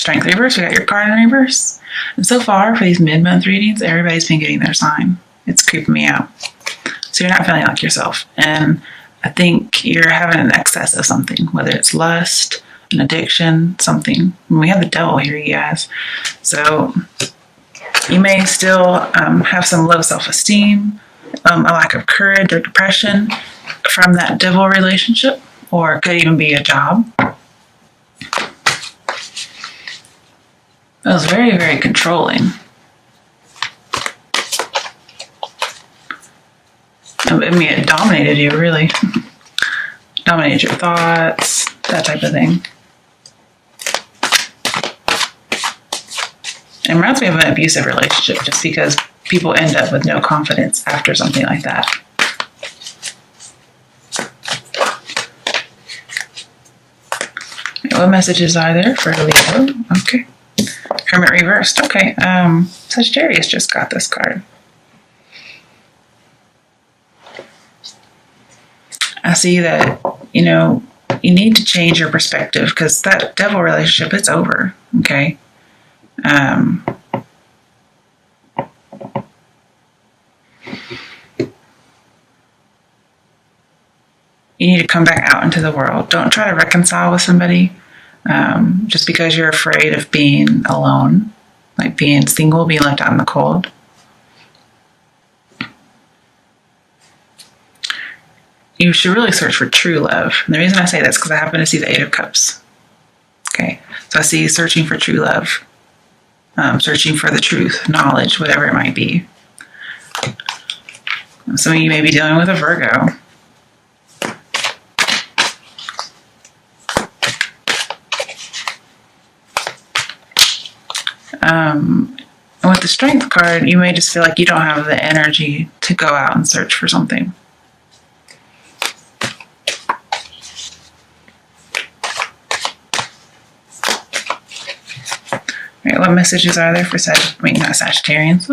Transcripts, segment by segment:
Strength reverse, we got your card in reverse. And so far, for these mid-month readings, everybody's been getting their sign. It's creeping me out. So you're not feeling like yourself. And I think you're having an excess of something, whether it's lust, an addiction, something. And we have the devil here, you guys. So you may still have some low self-esteem, a lack of courage or depression from that devil relationship, or it could even be a job. It was very, very controlling. I mean, it dominated you, really. Dominated your thoughts, that type of thing. It reminds me of an abusive relationship, just because people end up with no confidence after something like that. What messages are there for Leo? Okay. Hermit reversed. Okay. Sagittarius just got this card. I see that, you need to change your perspective, because that devil relationship, it's over. Okay. You need to come back out into the world. Don't try to reconcile with somebody just because you're afraid of being alone, like being single, being left out in the cold. You should really search for true love. And the reason I say this is because I happen to see the Eight of Cups. Okay, so I see searching for true love, searching for the truth, knowledge, whatever it might be. Some of you may be dealing with a Virgo. And with the Strength card, you may just feel like you don't have the energy to go out and search for something. All right, what messages are there for not Sagittarians,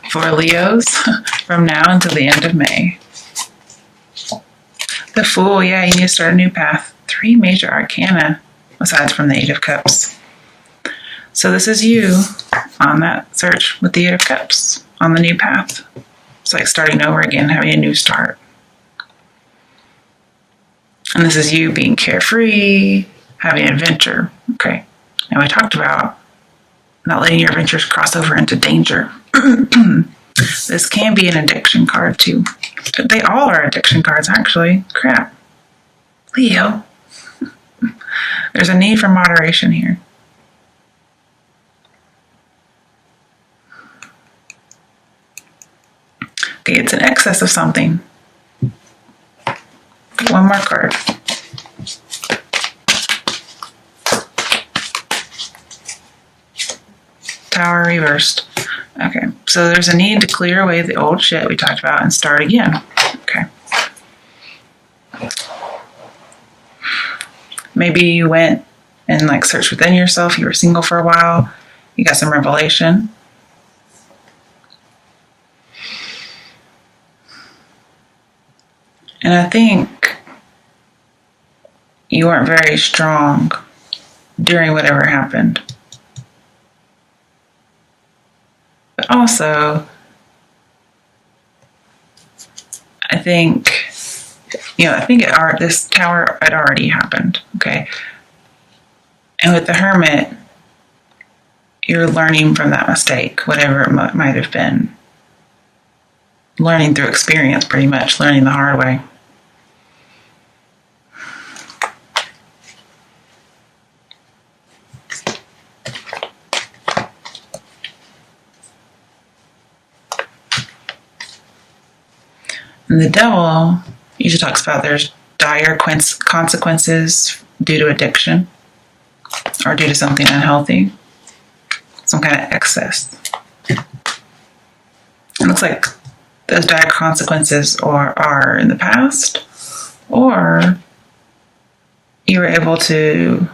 for Leos from now until the end of May? The Fool, yeah, you need to start a new path. 3 major arcana, aside from the Eight of Cups. So this is you on that search with the Eight of Cups, on the new path. It's like starting over again, having a new start. And this is you being carefree, having adventure. Okay. Now we talked about not letting your adventures cross over into danger. This can be an addiction card too. They all are addiction cards, actually. Crap. Leo. There's a need for moderation here. Okay, it's an excess of something. One more card. Tower reversed. Okay, so there's a need to clear away the old shit we talked about and start again. Okay. Maybe you went and searched within yourself. You were single for a while. You got some revelation. And I think you weren't very strong during whatever happened. But also, I think this tower had already happened, okay? And with the Hermit, you're learning from that mistake, whatever it might have been. Learning through experience, pretty much, learning the hard way. And the devil usually talks about there's dire consequences due to addiction or due to something unhealthy, some kind of excess. It looks like those dire consequences are in the past, or you were able to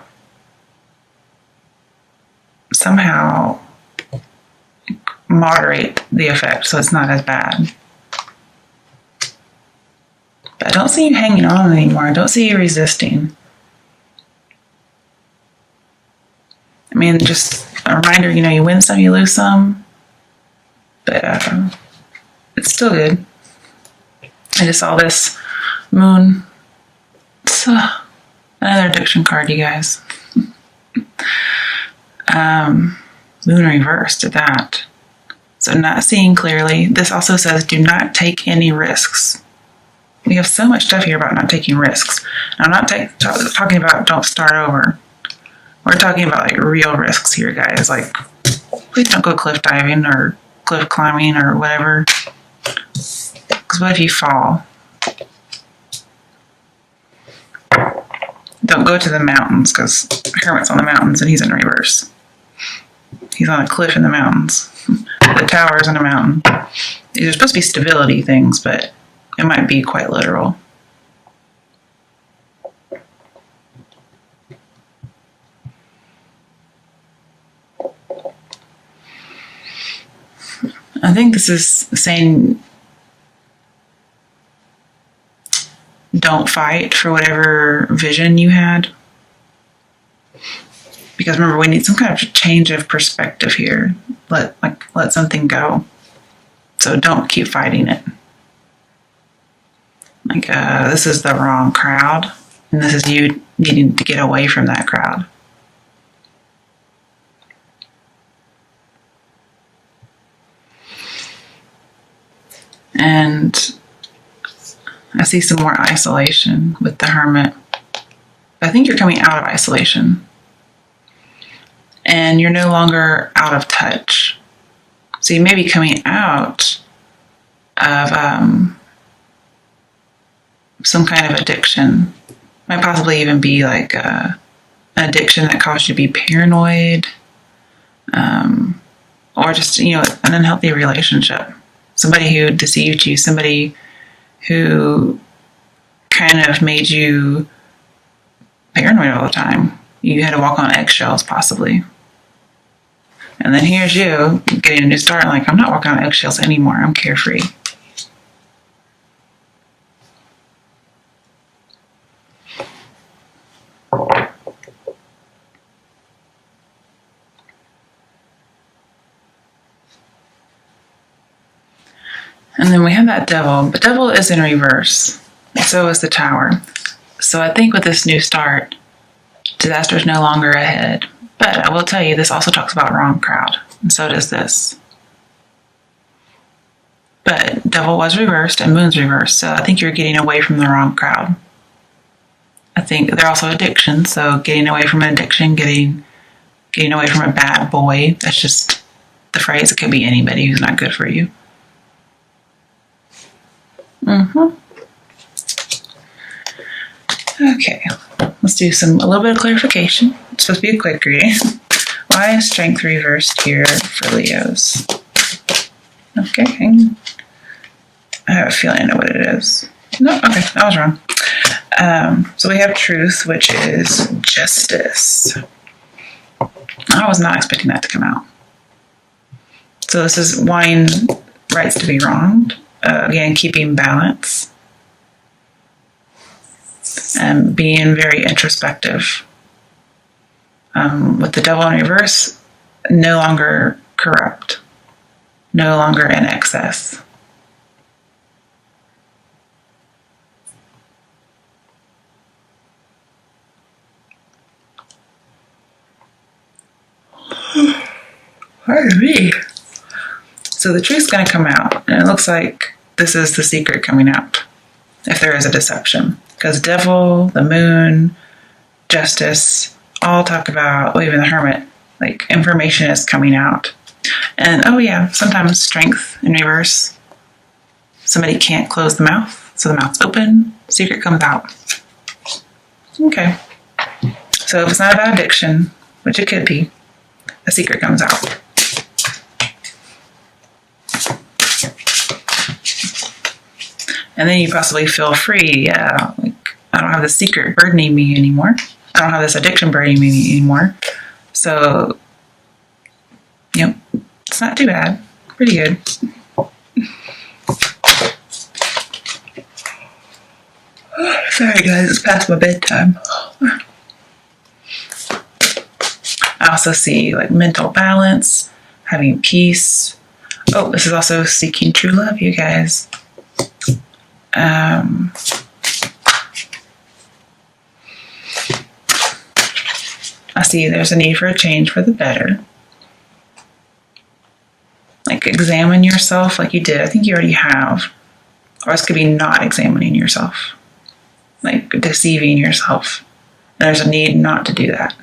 somehow moderate the effect so it's not as bad. But I don't see you hanging on anymore. I don't see you resisting. mean, just a reminder, you win some, you lose some, but it's still good. I just saw this moon. It's another addiction card, you guys. Moon reversed at that. So not seeing clearly. This also says do not take any risks. We have so much stuff here about not taking risks. I'm not talking about don't start over. We're talking about like real risks here, guys. Like, please don't go cliff diving or cliff climbing or whatever. Because what if you fall? Don't go to the mountains, because Hermit's on the mountains and he's in reverse. He's on a cliff in the mountains. The tower's on a mountain. These are supposed to be stability things, but it might be quite literal. I think this is saying don't fight for whatever vision you had. Because remember, we need some kind of change of perspective here. Let something go. So don't keep fighting it. Like, this is the wrong crowd. And this is you needing to get away from that crowd. And I see some more isolation with the Hermit. I think you're coming out of isolation. And you're no longer out of touch. So you may be coming out of some kind of addiction. Might possibly even be like an addiction that caused you to be paranoid. Or just, an unhealthy relationship. Somebody who deceived you. Somebody who kind of made you paranoid all the time. You had to walk on eggshells, possibly. And then here's you getting a new start, like, I'm not walking on eggshells anymore. I'm carefree. And then we have that Devil. The Devil is in reverse. So is the Tower. So I think with this new start, disaster is no longer ahead. But I will tell you, this also talks about wrong crowd. And so does this. But Devil was reversed and Moon's reversed. So I think you're getting away from the wrong crowd. I think they're also addictions. So getting away from an addiction, getting away from a bad boy. That's just the phrase. It could be anybody who's not good for you. Okay, let's do a little bit of clarification. It's supposed to be a quick reading. Why is strength reversed here for Leos? Okay, I have a feeling I know what it is. No, okay, I was wrong. So we have truth, which is justice. I was not expecting that to come out. So this is wanting rights to be wronged. Again, keeping balance. And being very introspective. With the Devil in reverse, no longer corrupt. No longer in excess. Pardon me. So the truth's going to come out. And it looks like this is the secret coming out. If there is a deception. Because Devil, the Moon, Justice, all talk about, even the Hermit, like information is coming out. And oh yeah, sometimes strength in reverse. Somebody can't close the mouth, so the mouth's open, secret comes out. Okay. So if it's not about addiction, which it could be, a secret comes out. And then you possibly feel free. Yeah, like, I don't have this secret burdening me anymore. I don't have this addiction burdening me anymore. So, it's not too bad. Pretty good. Sorry guys, it's past my bedtime. I also see like mental balance, having peace. Oh, this is also seeking true love, you guys. I see there's a need for a change for the better. Like examine yourself like you did. I think you already have. Or this could be not examining yourself. Like deceiving yourself. And there's a need not to do that.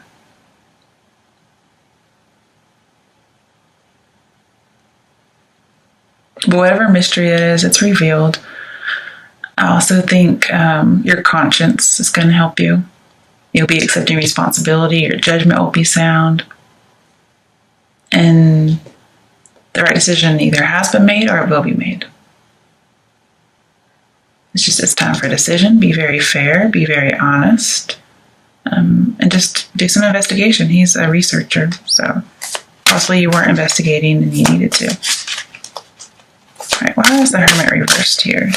But whatever mystery it is, it's revealed. I also think your conscience is going to help you. You'll be accepting responsibility. Your judgment will be sound. And the right decision either has been made or it will be made. It's time for a decision. Be very fair. Be very honest. And just do some investigation. He's a researcher, so possibly you weren't investigating and you needed to. All right, why is the Hermit reversed here?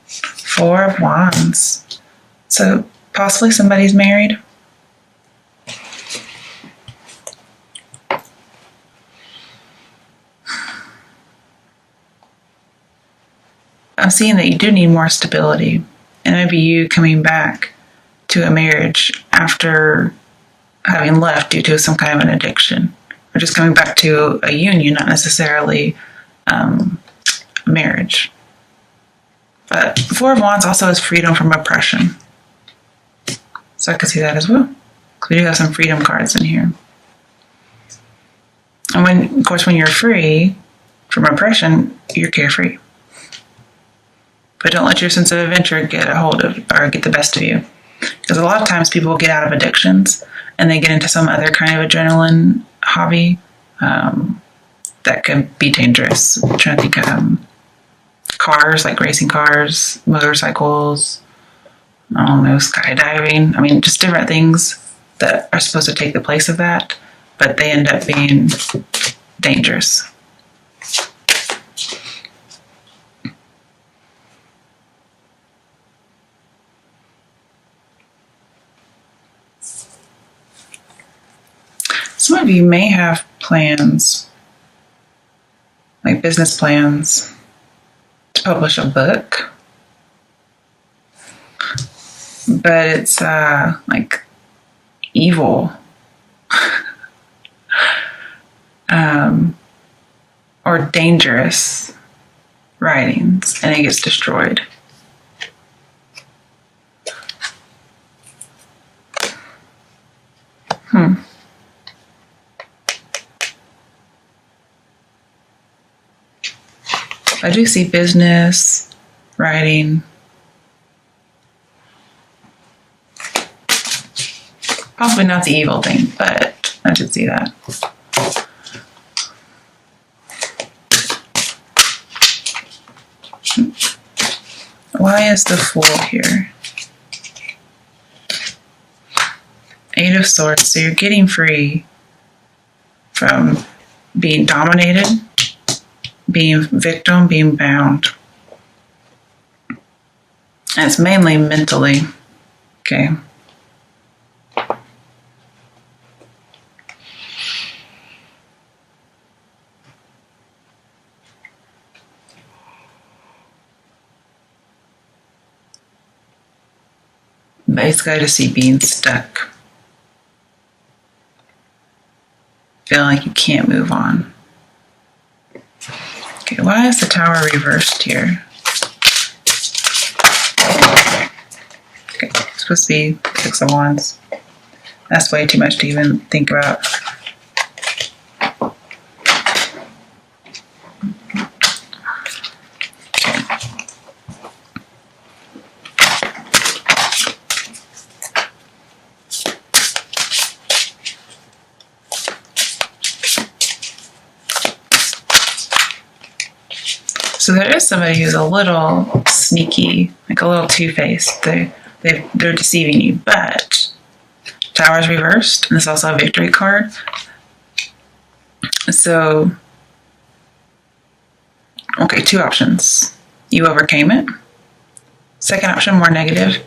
4 of Wands. So possibly somebody's married. I'm seeing that you do need more stability. And maybe you coming back to a marriage after having left due to some kind of an addiction. Or just coming back to a union, not necessarily marriage. But 4 of Wands also is freedom from oppression. So I can see that as well. Because we do have some freedom cards in here. And when you're free from oppression, you're carefree. But don't let your sense of adventure get a hold of or get the best of you. Because a lot of times people get out of addictions and they get into some other kind of adrenaline hobby that can be dangerous. I'm trying to think of cars, like racing cars, motorcycles, I don't know, skydiving. I mean, just different things that are supposed to take the place of that, but they end up being dangerous. Some of you may have plans, like business plans, to publish a book, but it's like evil or dangerous writings, and it gets destroyed. I do see business, writing. Possibly not the evil thing, but I did see that. Why is the Fool here? 8 of Swords. So you're getting free from being dominated, being victim, being bound. And it's mainly mentally. Okay. Basically, I just see being stuck. Feeling like you can't move on. Okay, why is the Tower reversed here? Okay, it's supposed to be 6 of Wands. That's way too much to even think about. So there is somebody who's a little sneaky, like a little two-faced. They're deceiving you, but Tower's reversed, and it's also a victory card. So, okay, 2 options. You overcame it. Second option, more negative.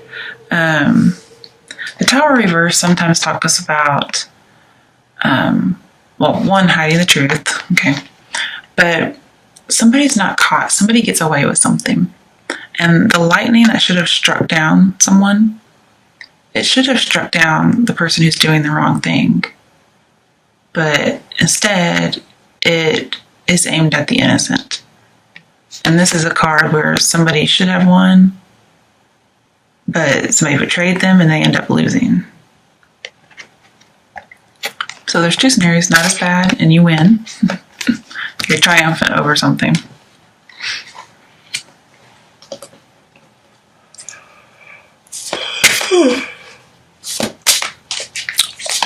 The Tower reverse sometimes talks about, one, hiding the truth, okay, but somebody's not caught. Somebody gets away with something. And the lightning that should have struck down someone, it should have struck down the person who's doing the wrong thing. But instead, it is aimed at the innocent. And this is a card where somebody should have won, but somebody betrayed them and they end up losing. So there's two scenarios, not as bad, and you win. You're triumphant over something.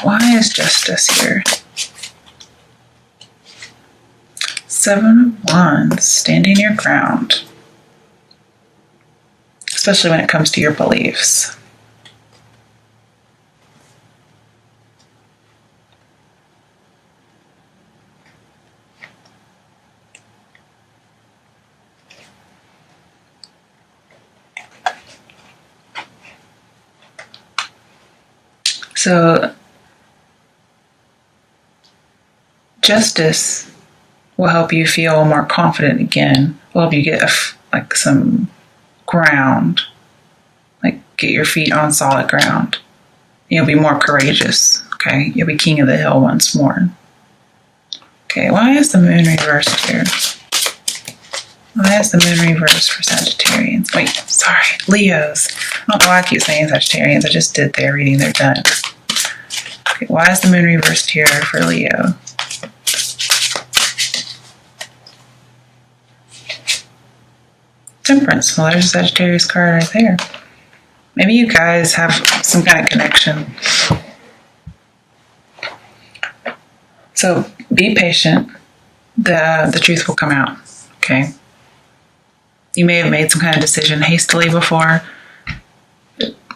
Why is justice here? 7 of Wands, standing your ground. Especially when it comes to your beliefs. So, justice will help you feel more confident again. Will help you get some ground, like get your feet on solid ground. You'll be more courageous. Okay, you'll be king of the hill once more. Okay, why is the moon reversed here? Why is the moon reversed for Sagittarians? Wait, sorry, Leos. I don't know why I keep saying Sagittarians. I just did their reading. They're done. Okay, why is the moon reversed here for Leo? Temperance. Well, there's a Sagittarius card right there. Maybe you guys have some kind of connection. So be patient. The truth will come out. Okay. You may have made some kind of decision hastily before.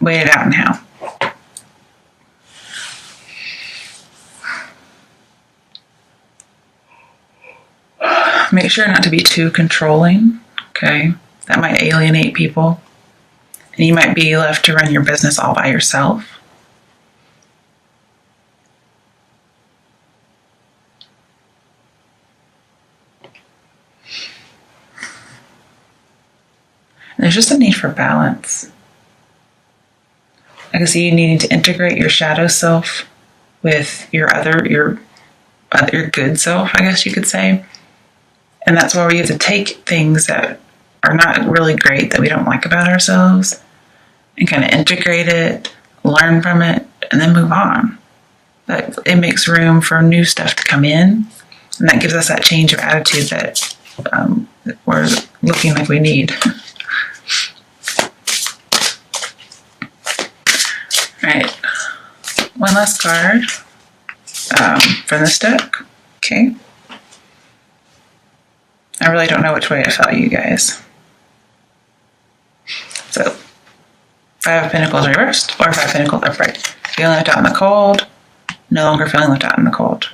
Wait it out now. Make sure not to be too controlling. Okay. That might alienate people. And you might be left to run your business all by yourself. There's just a need for balance. I can see you needing to integrate your shadow self with your good self, I guess you could say. And that's why we have to take things that are not really great, that we don't like about ourselves, and kind of integrate it, learn from it, and then move on. That it makes room for new stuff to come in, and that gives us that change of attitude that we're looking like we need. Right. One last card from this deck. Okay. I really don't know which way I felt, you guys. So, 5 of Pentacles reversed, or 5 of Pentacles upright. Feeling left out in the cold, no longer feeling left out in the cold.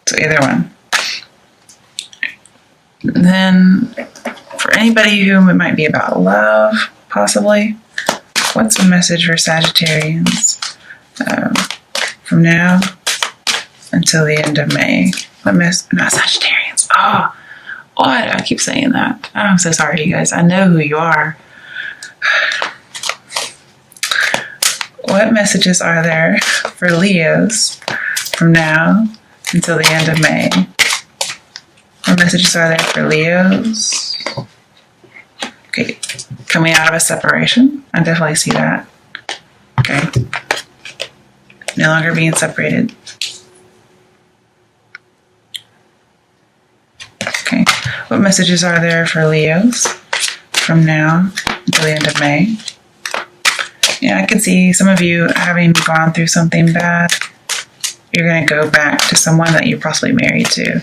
So either one. Then, for anybody whom it might be about love, possibly, what's the message for Sagittarians from now until the end of May? Not Sagittarians. Oh, why do I keep saying that? Oh, I'm so sorry, you guys. I know who you are. What messages are there for Leos from now until the end of May? What messages are there for Leos? Okay, coming out of a separation. I definitely see that. Okay. No longer being separated. Okay. What messages are there for Leos from now until the end of May? Yeah, I can see some of you having gone through something bad. You're going to go back to someone that you're possibly married to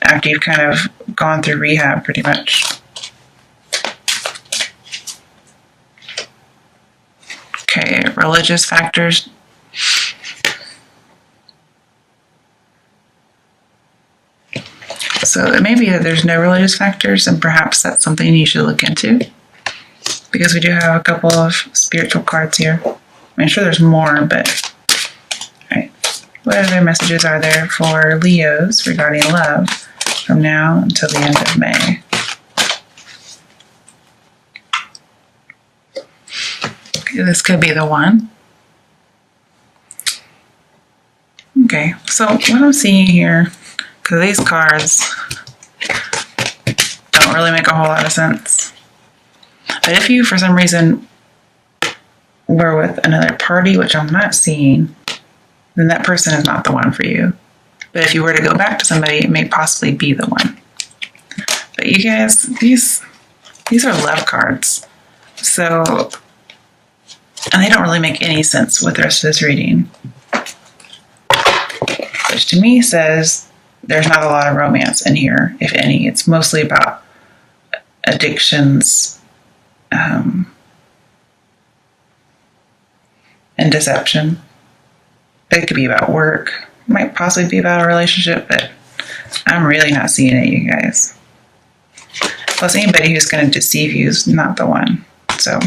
after you've kind of gone through rehab pretty much. Okay, religious factors. So it may be that there's no religious factors, and perhaps that's something you should look into. because we do have a couple of spiritual cards here. I'm sure there's more, but all right. What other messages are there for Leos regarding love from now until the end of May? Okay, this could be the one. Okay, so what I'm seeing here, because these cards don't really make a whole lot of sense. But if you, for some reason, were with another party, which I'm not seeing, then that person is not the one for you. But if you were to go back to somebody, it may possibly be the one. But you guys, these are love cards. So, and they don't really make any sense with the rest of this reading. Which to me says there's not a lot of romance in here, if any. It's mostly about addictions and deception. It could be about work. It might possibly be about a relationship, but I'm really not seeing it, you guys. Plus, anybody who's going to deceive you is not the one. So